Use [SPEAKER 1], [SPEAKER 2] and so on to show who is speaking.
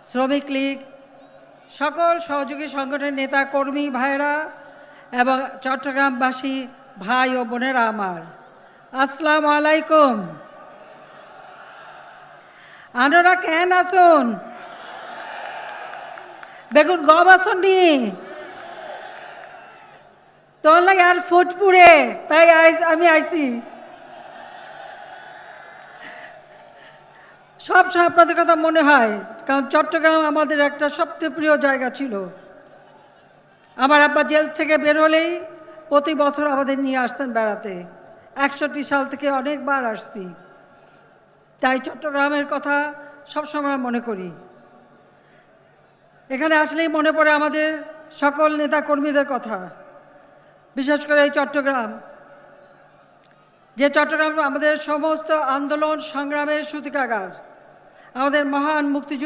[SPEAKER 1] শ্রমিক লীগ, সকল সহযোগী সংগঠনের নেতা কর্মী ভাইরা এবং চট্টগ্রামবাসী ভাই ও বোনেরা আমার, আসসালামু আলাইকুম। আনোরা কেন আসুন বেগুন গম আসুন নি তোর লাগে আর ফুটপুরে তাই আমি আইছি। সব সময় আপনাদের কথা মনে হয়, কারণ চট্টগ্রাম আমাদের একটা সবচেয়ে প্রিয় জায়গা ছিল। আমার আব্বা জেল থেকে বের হলেই প্রতি বছর আমাদের নিয়ে আসতেন বেড়াতে। 61 সাল থেকে অনেকবার আসছি, তাই চট্টগ্রামের কথা সবসময় মনে করি। এখানে আসলেই মনে পড়ে আমাদের সকল নেতা কর্মীদের কথা, বিশেষ করে এই চট্টগ্রাম, যে চট্টগ্রাম আমাদের সমস্ত আন্দোলন সংগ্রামের সূতিকাগার, আমাদের মহান মুক্তিযুদ্ধ